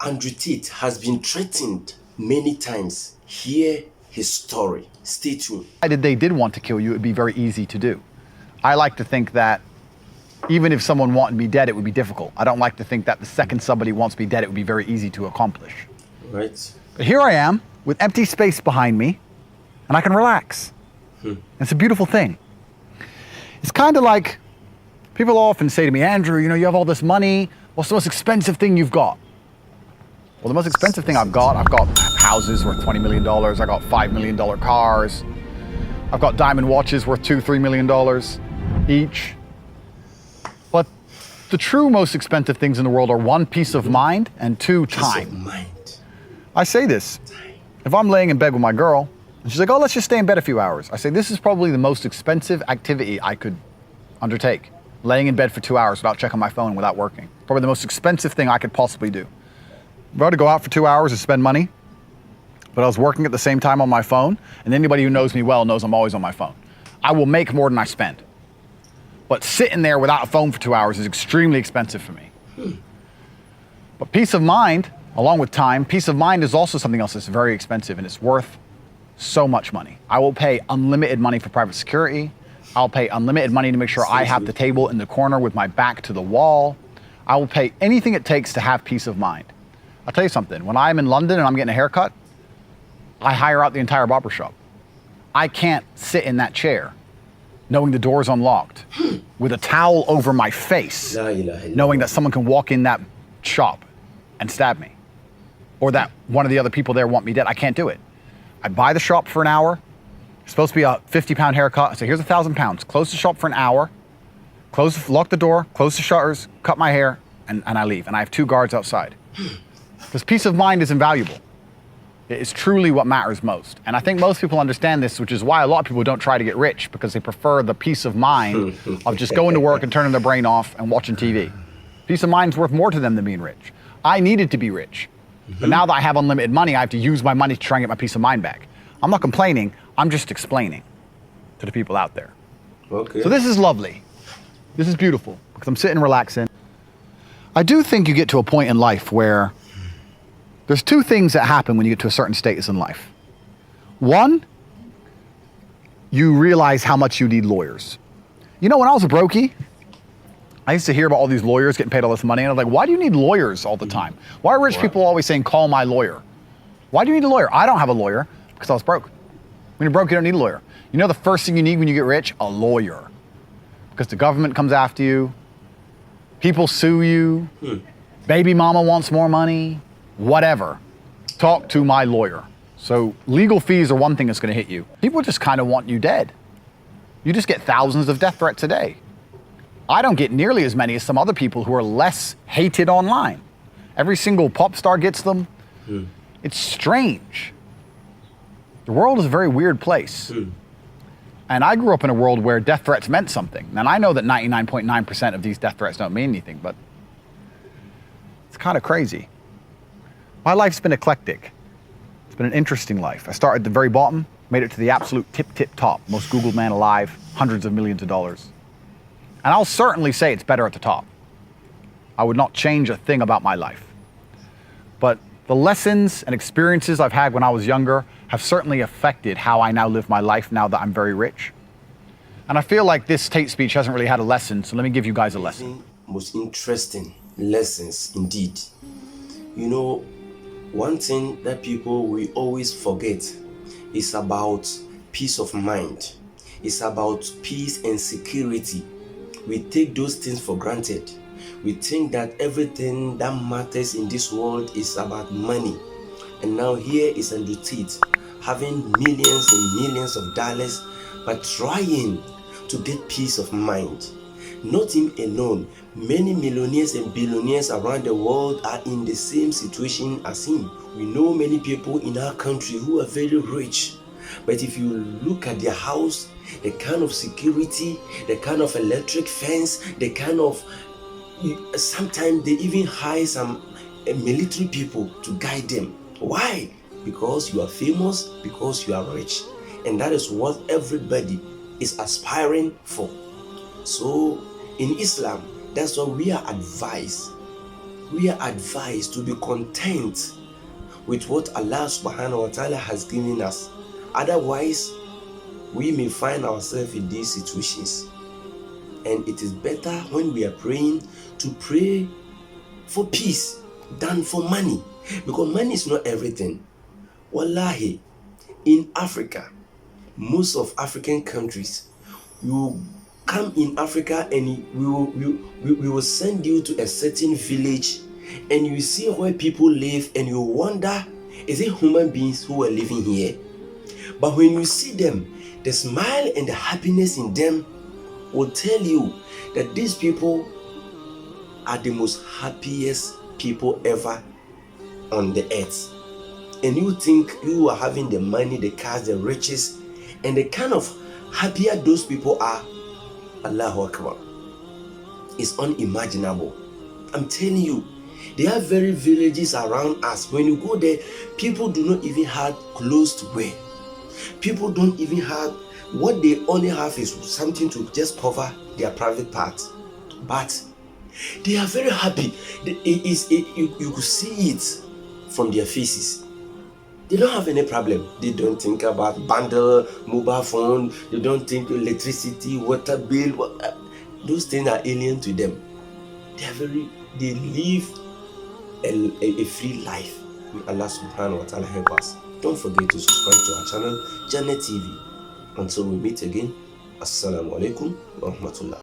Andrew Tate has been threatened many times. Hear his story. Stay tuned. If they did want to kill you, it would be very easy to do. I like to think that even if someone wanted me dead, it would be difficult. I don't like to think that the second somebody wants me dead, it would be very easy to accomplish. Right. But here I am with empty space behind me, and I can relax. It's a beautiful thing. It's kind of like people often say to me, Andrew, you have all this money. What's the most expensive thing you've got? Well, the most expensive thing I've got houses worth $20 million. I got $5 million cars. I've got diamond watches worth $2-3 million each. But the true most expensive things in the world are one, peace of mind, and two, time. Peace of mind. I say this, if I'm laying in bed with my girl, and she's like, oh, let's just stay in bed a few hours. I say, this is probably the most expensive activity I could undertake. Laying in bed for 2 hours without checking my phone, without working. Probably the most expensive thing I could possibly do. I'm about to go out for 2 hours and spend money, but I was working at the same time on my phone, and anybody who knows me well knows I'm always on my phone. I will make more than I spend. But sitting there without a phone for 2 hours is extremely expensive for me. But peace of mind, along with time, peace of mind is also something else that's very expensive, and it's worth so much money. I will pay unlimited money for private security. I'll pay unlimited money to make sure I have the table in the corner with my back to the wall. I will pay anything it takes to have peace of mind. I'll tell you something, when I'm in London and I'm getting a haircut, I hire out the entire barber shop. I can't sit in that chair knowing the door's unlocked with a towel over my face, knowing that someone can walk in that shop and stab me, or that one of the other people there want me dead. I can't do it. I buy the shop for an hour. It's supposed to be a 50-pound haircut. I say, here's £1,000. Close the shop for an hour, lock the door, close the shutters, cut my hair, and I leave. And I have 2 guards outside. Because peace of mind is invaluable. It is truly what matters most. And I think most people understand this, which is why a lot of people don't try to get rich, because they prefer the peace of mind of just going to work and turning their brain off and watching TV. Peace of mind is worth more to them than being rich. I needed to be rich. But now that I have unlimited money, I have to use my money to try and get my peace of mind back. I'm not complaining, I'm just explaining to the people out there. Okay. So this is lovely. This is beautiful, because I'm sitting relaxing. I do think you get to a point in life where there's 2 things that happen when you get to a certain status in life. One, you realize how much you need lawyers. When I was a brokey, I used to hear about all these lawyers getting paid all this money, and I was like, why do you need lawyers all the time? Why are rich people always saying, call my lawyer? Why do you need a lawyer? I don't have a lawyer because I was broke. When you're broke, you don't need a lawyer. The first thing you need when you get rich? A lawyer. Because the government comes after you, people sue you, baby mama wants more money, whatever. Talk to my lawyer. So legal fees are one thing that's going to hit you. People just kind of want you dead. You just get thousands of death threats a day. I don't get nearly as many as some other people who are less hated online. Every single pop star gets them. It's strange. The world is a very weird place. And I grew up in a world where death threats meant something. And I know that 99.9% of these death threats don't mean anything, but it's kind of crazy. My life's been eclectic. It's been an interesting life. I started at the very bottom, made it to the absolute tip top, most Googled man alive, hundreds of millions of dollars. And I'll certainly say it's better at the top. I would not change a thing about my life. But the lessons and experiences I've had when I was younger have certainly affected how I now live my life now that I'm very rich. And I feel like this Tate speech hasn't really had a lesson, so let me give you guys a lesson. Most interesting lessons indeed. One thing that people will always forget is about peace of mind. It's about peace and security. We take those things for granted. We think that everything that matters in this world is about money. And now here is Andrew Tate having millions and millions of dollars, but trying to get peace of mind. Not him alone. Many millionaires and billionaires around the world are in the same situation as him. We know many people in our country who are very rich. But if you look at their house, the kind of security, the kind of electric fence, the kind of... Sometimes they even hire some military people to guide them. Why? Because you are famous, because you are rich. And that is what everybody is aspiring for. So in Islam, that's what we are advised. we are advised to be content with what Allah subhanahu wa ta'ala has given us. Otherwise, we may find ourselves in these situations. And it is better when we are praying to pray for peace than for money, because money is not everything. Wallahi, in Africa, most of African countries, you come in Africa and we will send you to a certain village and you see where people live and you wonder, is it human beings who are living here? But when you see them, the smile and the happiness in them will tell you that these people are the most happiest people ever on the earth. And you think you are having the money, the cars, the riches, and the kind of happier those people are, Allahu Akbar, is unimaginable. I'm telling you, there are very villages around us. When you go there, people do not even have clothes to wear. People don't even have, what they only have is something to just cover their private parts. But they are very happy. You could see it from their faces. They don't have any problem. They don't think about bundle, mobile phone. They don't think electricity, water bill. Those things are alien to them. They live a free life. May Allah subhanahu wa ta'ala help us. Don't forget to subscribe to our channel, Jannah TV. Until we meet again, Assalamu alaikum wa rahmatullah.